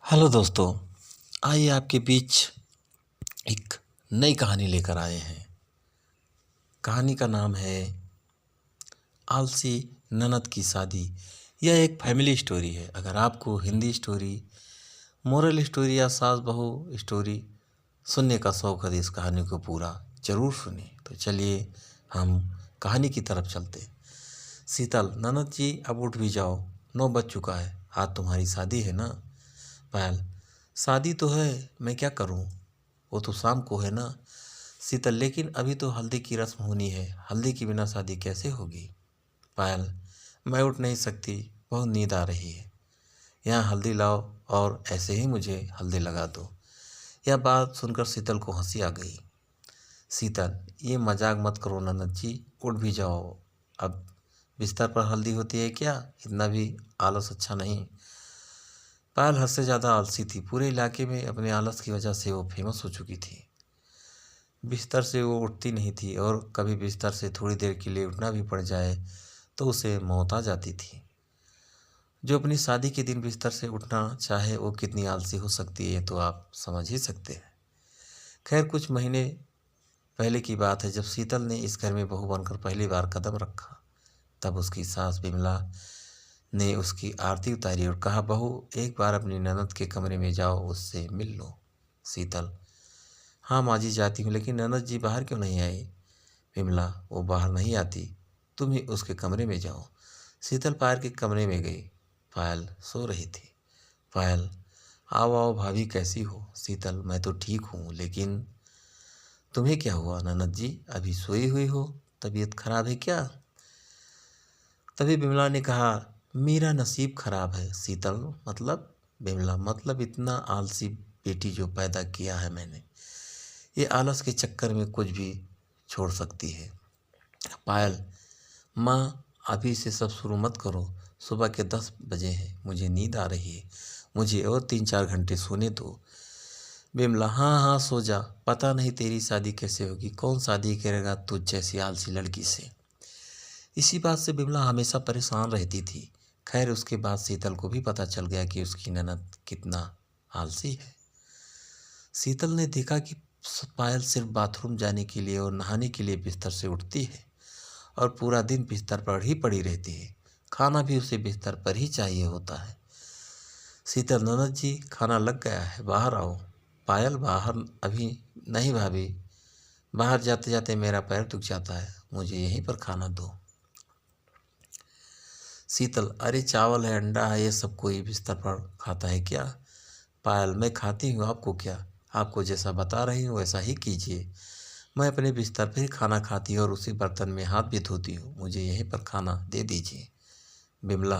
Hello दोस्तों। आइए आपके बीच एक नई कहानी लेकर आए हैं। कहानी का नाम है आलसी ननद की शादी। यह एक फैमिली स्टोरी है। अगर आपको हिंदी स्टोरी, मोरल स्टोरी या सास बहू स्टोरी सुनने का शौक है तो इस कहानी को पूरा ज़रूर सुनिए। तो चलिए हम कहानी की तरफ चलते। शीतल, ननद जी अब उठ भी जाओ, 9 बज चुका है। आज तुम्हारी शादी है ना? पायल, शादी तो है, मैं क्या करूं? वो तो शाम को है ना। शीतल, लेकिन अभी तो हल्दी की रस्म होनी है, हल्दी के बिना शादी कैसे होगी? पायल, मैं उठ नहीं सकती, बहुत नींद आ रही है। यहाँ हल्दी लाओ और ऐसे ही मुझे हल्दी लगा दो। यह बात सुनकर शीतल को हंसी आ गई। शीतल, ये मजाक मत करो ननद जी, उठ भी जाओ। अब बिस्तर पर हल्दी होती है क्या? इतना भी आलस अच्छा नहीं। पायल हद से ज़्यादा आलसी थी। पूरे इलाके में अपने आलस की वजह से वो फेमस हो चुकी थी। बिस्तर से वो उठती नहीं थी और कभी बिस्तर से थोड़ी देर के लिए उठना भी पड़ जाए तो उसे मौत आ जाती थी। जो अपनी शादी के दिन बिस्तर से उठना चाहे वो कितनी आलसी हो सकती है, ये तो आप समझ ही सकते हैं। खैर, कुछ महीने पहले की बात है, जब शीतल ने इस घर में बहू बनकर पहली बार कदम रखा। तब उसकी सास बिमला ने उसकी आरती उतारी और कहा, बहू एक बार अपनी ननद के कमरे में जाओ, उससे मिल लो। शीतल, हाँ माँ जी जाती हूँ, लेकिन ननद जी बाहर क्यों नहीं आई? विमला, वो बाहर नहीं आती, तुम ही उसके कमरे में जाओ। शीतल पायल के कमरे में गई। पायल सो रही थी। पायल, आओ आओ भाभी, कैसी हो? शीतल, मैं तो ठीक हूँ, लेकिन तुम्हें क्या हुआ ननद जी? अभी सोई हुई हो, तबीयत खराब है क्या? तभी बिमला ने कहा, मेरा नसीब खराब है शीतल। मतलब? बिमला, मतलब इतना आलसी बेटी जो पैदा किया है मैंने, ये आलस के चक्कर में कुछ भी छोड़ सकती है। पायल, माँ अभी से सब शुरू मत करो, सुबह के 10 बजे हैं, मुझे नींद आ रही है, मुझे और 3-4 घंटे सोने दो। बिमला, हाँ हाँ सो जा, पता नहीं तेरी शादी कैसे होगी, कौन शादी करेगा तुझ जैसी आलसी लड़की से। इसी बात से बिमला हमेशा परेशान रहती थी। खैर, उसके बाद शीतल को भी पता चल गया कि उसकी ननद कितना आलसी है। शीतल ने देखा कि पायल सिर्फ बाथरूम जाने के लिए और नहाने के लिए बिस्तर से उठती है और पूरा दिन बिस्तर पर ही पड़ी रहती है। खाना भी उसे बिस्तर पर ही चाहिए होता है। शीतल, ननद जी खाना लग गया है, बाहर आओ। पायल, बाहर अभी नहीं भाभी, बाहर जाते जाते मेरा पैर दुख जाता है, मुझे यहीं पर खाना दो। शीतल, अरे चावल है, अंडा है, ये सब कोई बिस्तर पर खाता है क्या? पायल, मैं खाती हूँ, आपको क्या? आपको जैसा बता रही हूँ वैसा ही कीजिए। मैं अपने बिस्तर पर ही खाना खाती हूँ और उसी बर्तन में हाथ भी धोती हूँ, मुझे यहीं पर खाना दे दीजिए। बिमला,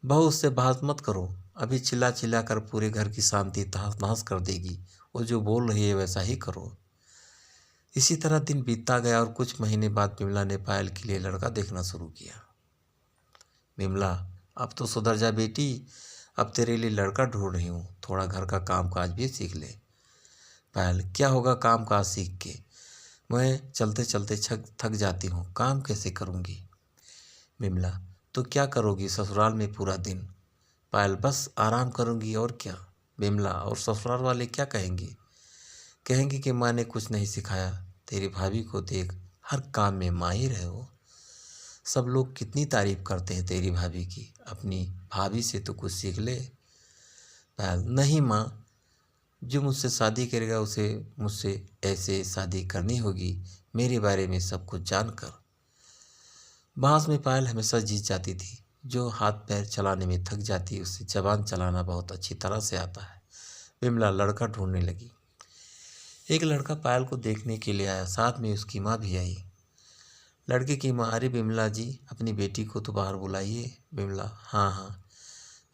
बहू उससे बात मत करो, अभी चिल्ला चिल्ला कर पूरे घर की शांति तहस नहस कर देगी। वो जो बोल रही है वैसा ही करो। इसी तरह दिन बीतता गया और कुछ महीने बाद बिमला ने पायल के लिए लड़का देखना शुरू किया। बिमला, अब तो सुधर जा बेटी, अब तेरे लिए लड़का ढूंढ रही हूँ, थोड़ा घर का काम काज भी सीख ले। पायल, क्या होगा काम काज सीख के? मैं चलते चलते थक जाती हूँ, काम कैसे करूँगी? बिमला, तो क्या करोगी ससुराल में पूरा दिन? पायल, बस आराम करूँगी और क्या। बिमला, और ससुराल वाले क्या कहेंगे? कहेंगे कि माँ ने कुछ नहीं सिखाया, तेरी भाभी को देख, हर काम में माहिर है वो। सब लोग कितनी तारीफ करते हैं तेरी भाभी की, अपनी भाभी से तो कुछ सीख ले। पायल, नहीं माँ, जो मुझसे शादी करेगा उसे मुझसे ऐसे शादी करनी होगी, मेरे बारे में सब कुछ जानकर। बांस में पायल हमेशा जीत जाती थी। जो हाथ पैर चलाने में थक जाती उसे जबान चलाना बहुत अच्छी तरह से आता है। विमला लड़का ढूंढने लगी। एक लड़का पायल को देखने के लिए आया, साथ में उसकी माँ भी आई। लड़के की माँ, अरे विमला जी, अपनी बेटी को तो बाहर बुलाइए। विमला, हाँ हाँ।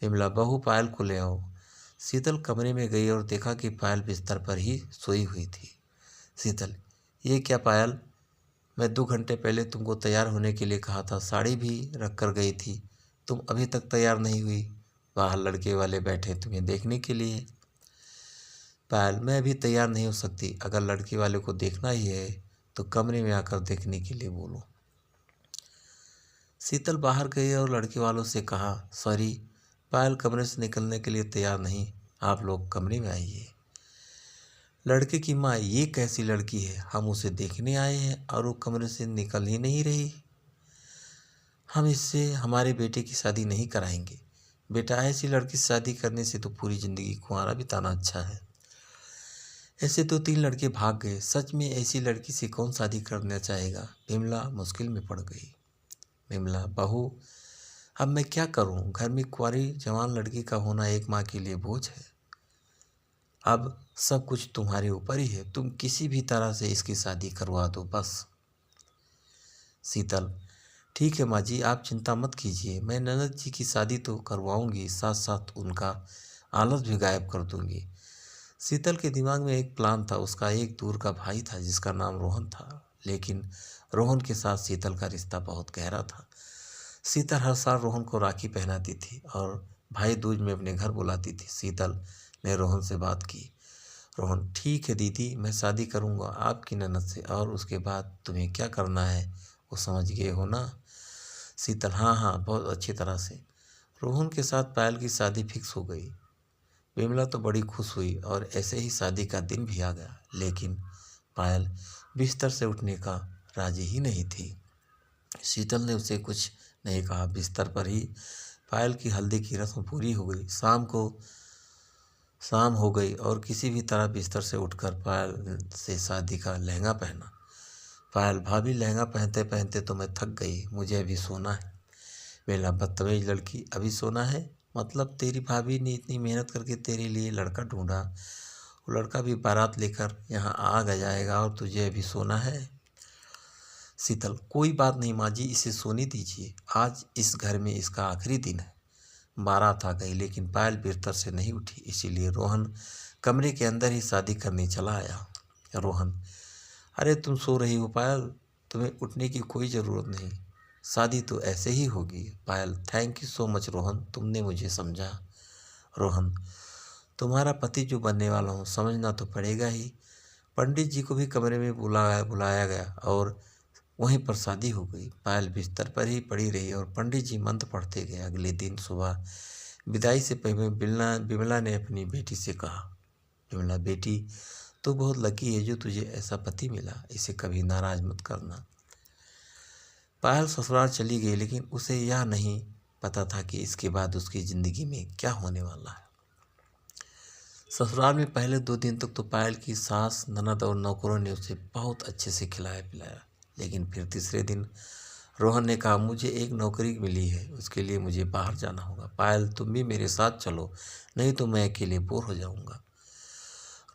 विमला, बहू पायल को ले आओ। शीतल कमरे में गई और देखा कि पायल बिस्तर पर ही सोई हुई थी। शीतल, ये क्या पायल, मैं 2 घंटे पहले तुमको तैयार होने के लिए कहा था, साड़ी भी रख कर गई थी, तुम अभी तक तैयार नहीं हुई। बाहर लड़के वाले बैठे तुम्हें देखने के लिए। पायल, मैं अभी तैयार नहीं हो सकती, अगर लड़के वाले को देखना ही है तो कमरे में आकर देखने के लिए बोलो। शीतल बाहर गई और लड़के वालों से कहा, सॉरी, पायल कमरे से निकलने के लिए तैयार नहीं, आप लोग कमरे में आइए। लड़के की माँ, ये कैसी लड़की है, हम उसे देखने आए हैं और वो कमरे से निकल ही नहीं रही। हम इससे हमारे बेटे की शादी नहीं कराएंगे। बेटा, ऐसी लड़की से शादी करने से तो पूरी ज़िंदगी कुंवारा बिताना अच्छा है। ऐसे तो 3 लड़के भाग गए। सच में ऐसी लड़की से कौन शादी करना चाहेगा। विमला मुश्किल में पड़ गई। विमला, बहू, अब मैं क्या करूं? घर में कुंवारी जवान लड़की का होना एक माँ के लिए बोझ है। अब सब कुछ तुम्हारे ऊपर ही है। तुम किसी भी तरह से इसकी शादी करवा दो बस। शीतल, ठीक है माँ जी, आप चिंता मत कीजिए। मैं ननद जी की शादी तो करवाऊंगी, साथ साथ उनका आलस भी गायब कर दूंगी। शीतल के दिमाग में एक प्लान था। उसका एक दूर का भाई था जिसका नाम रोहन था, लेकिन रोहन के साथ शीतल का रिश्ता बहुत गहरा था। शीतल हर साल रोहन को राखी पहनाती थी और भाई दूज में अपने घर बुलाती थी। शीतल ने रोहन से बात की। रोहन, ठीक है दीदी, मैं शादी करूंगा आपकी ननद से, और उसके बाद तुम्हें क्या करना है वो समझ गए हो ना। शीतल, हाँ हाँ, बहुत अच्छी तरह से। रोहन के साथ पायल की शादी फिक्स हो गई। विमला तो बड़ी खुश हुई और ऐसे ही शादी का दिन भी आ गया, लेकिन पायल बिस्तर से उठने का राजी ही नहीं थी। शीतल ने उसे कुछ नहीं कहा। बिस्तर पर ही पायल की हल्दी की रस्म पूरी हो गई। शाम हो गई और किसी भी तरह बिस्तर से उठकर पायल से शादी का लहंगा पहना। पायल, भाभी, लहंगा पहनते पहनते तो मैं थक गई, मुझे अभी सोना है। बेला, बदतमीज लड़की, अभी सोना है? मतलब तेरी भाभी ने इतनी मेहनत करके तेरे लिए लड़का ढूंढा, वो लड़का भी बारात लेकर यहाँ आ जाएगा और तुझे अभी सोना है। शीतल, कोई बात नहीं माँ जी, इसे सोने दीजिए। आज इस घर में इसका आखिरी दिन है। बारात आ गई, लेकिन पायल बिस्तर से नहीं उठी, इसीलिए रोहन कमरे के अंदर ही शादी करने चला आया। रोहन, अरे तुम सो रही हो पायल, तुम्हें उठने की कोई ज़रूरत नहीं, शादी तो ऐसे ही होगी। Payal, thank you so much Rohan, तुमने मुझे समझा। रोहन, तुम्हारा पति जो बनने वाला हूँ, समझना तो पड़ेगा ही। पंडित जी को भी कमरे में बुलाया गया और वहीं पर शादी हो गई। पायल बिस्तर पर ही पड़ी रही और पंडित जी मंत्र पढ़ते गए। अगले दिन सुबह विदाई से पहले विमला ने अपनी बेटी से कहा, विमला बेटी, तू बहुत लकी है जो तुझे ऐसा पति मिला, इसे कभी नाराज मत करना। पायल ससुराल चली गई, लेकिन उसे यह नहीं पता था कि इसके बाद उसकी ज़िंदगी में क्या होने वाला है। ससुराल में पहले 2 दिन तक तो पायल की सास, ननद और नौकरों ने उसे बहुत अच्छे से खिलाया पिलाया, लेकिन फिर तीसरे दिन रोहन ने कहा, मुझे एक नौकरी मिली है, उसके लिए मुझे बाहर जाना होगा। पायल, तुम भी मेरे साथ चलो, नहीं तो मैं अकेले बोर हो जाऊंगा।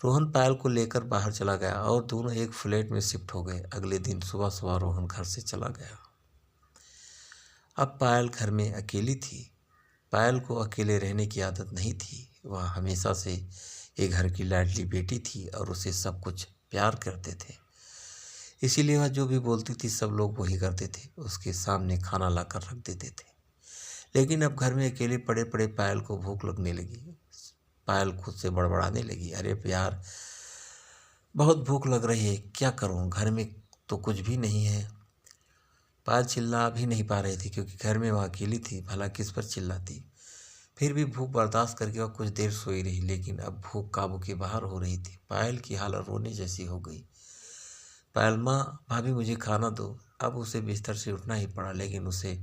रोहन पायल को लेकर बाहर चला गया और दोनों एक फ्लैट में शिफ्ट हो गए। अगले दिन सुबह सुबह रोहन घर से चला गया। अब पायल घर में अकेली थी। पायल को अकेले रहने की आदत नहीं थी। वह हमेशा से एक घर की लाडली बेटी थी और उसे सब कुछ प्यार करते थे, इसीलिए वह जो भी बोलती थी सब लोग वही करते थे, उसके सामने खाना लाकर रख देते थे। लेकिन अब घर में अकेले पड़े पड़े पायल को भूख लगने लगी। पायल खुद से बड़बड़ाने लगी, अरे यार, बहुत भूख लग रही है, क्या करूं, घर में तो कुछ भी नहीं है। पायल चिल्ला भी नहीं पा रही थी क्योंकि घर में वह अकेली थी, भला किस पर चिल्लाती। फिर भी भूख बर्दाश्त करके वह कुछ देर सोई रही, लेकिन अब भूख काबू के बाहर हो रही थी। पायल की हालत रोने जैसी हो गई। पायल, माँ, भाभी, मुझे खाना दो। अब उसे बिस्तर से उठना ही पड़ा, लेकिन उसे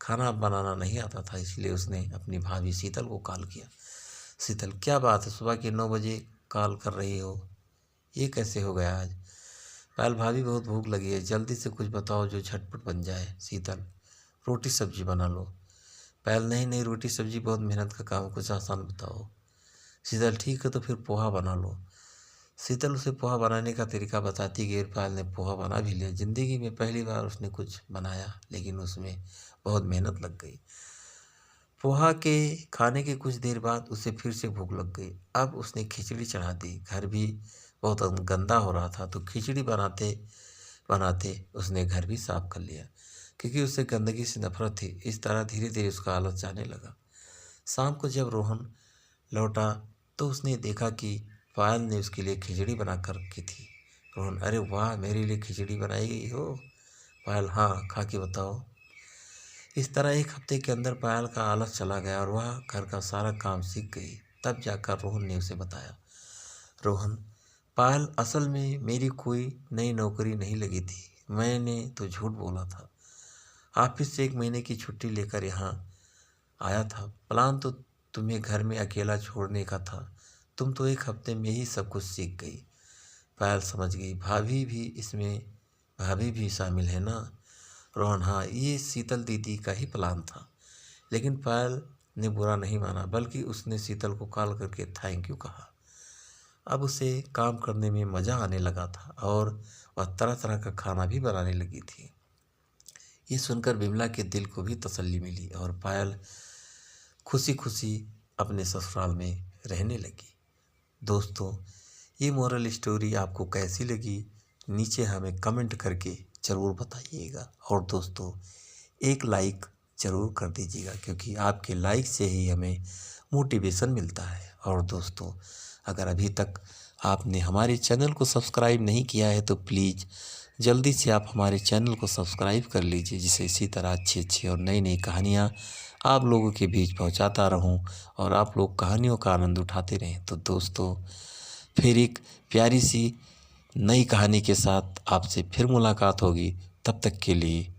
खाना बनाना नहीं आता था, इसलिए उसने अपनी भाभी शीतल को कॉल किया। शीतल, क्या बात है, सुबह के 9 बजे कॉल कर रही हो, ये कैसे हो गया आज? पायल, भाभी, बहुत भूख लगी है, जल्दी से कुछ बताओ जो झटपट बन जाए। शीतल, रोटी सब्जी बना लो। पायल, नहीं नहीं, रोटी सब्जी बहुत मेहनत का काम है, कुछ आसान बताओ। शीतल, ठीक है तो फिर पोहा बना लो। शीतल उसे पोहा बनाने का तरीका बताती गई। पायल ने पोहा बना भी लिया। जिंदगी में पहली बार उसने कुछ बनाया, लेकिन उसमें बहुत मेहनत लग गई। पोहा के खाने के कुछ देर बाद उसे फिर से भूख लग गई। अब उसने खिचड़ी चढ़ा दी। घर भी बहुत गंदा हो रहा था, तो खिचड़ी बनाते बनाते उसने घर भी साफ कर लिया, क्योंकि उसे गंदगी से नफरत थी। इस तरह धीरे धीरे उसका आलस जाने लगा। शाम को जब रोहन लौटा तो उसने देखा कि पायल ने उसके लिए खिचड़ी बना कर रखी थी। रोहन, अरे वाह, मेरे लिए खिचड़ी बनाई गई हो? पायल, हाँ, खा के बताओ। इस तरह 1 हफ्ते के अंदर पायल का आलस चला गया और वह घर का सारा काम सीख गई। तब जाकर रोहन ने उसे बताया, रोहन, पायल, असल में मेरी कोई नई नौकरी नहीं लगी थी। मैंने तो झूठ बोला था। ऑफिस से 1 महीने की छुट्टी लेकर यहाँ आया था। प्लान तो तुम्हें घर में अकेला छोड़ने का था। तुम तो 1 हफ्ते में ही सब कुछ सीख गई। पायल समझ गई, भाभी भी शामिल है ना। रोहन, हाँ, ये शीतल दीदी का ही प्लान था। लेकिन पायल ने बुरा नहीं माना, बल्कि उसने शीतल को कॉल करके थैंक यू कहा। अब उसे काम करने में मज़ा आने लगा था और वह तरह तरह का खाना भी बनाने लगी थी। ये सुनकर विमला के दिल को भी तसल्ली मिली और पायल खुशी खुशी अपने ससुराल में रहने लगी। दोस्तों, ये मोरल स्टोरी आपको कैसी लगी, नीचे हमें कमेंट करके ज़रूर बताइएगा। और दोस्तों, एक लाइक ज़रूर कर दीजिएगा, क्योंकि आपके लाइक से ही हमें मोटिवेशन मिलता है। और दोस्तों, अगर अभी तक आपने हमारे चैनल को सब्सक्राइब नहीं किया है तो प्लीज़ जल्दी से आप हमारे चैनल को सब्सक्राइब कर लीजिए, जिससे इसी तरह अच्छी अच्छी और नई नई कहानियाँ आप लोगों के बीच पहुंचाता रहूं और आप लोग कहानियों का आनंद उठाते रहें। तो दोस्तों, फिर एक प्यारी सी नई कहानी के साथ आपसे फिर मुलाकात होगी। तब तक के लिए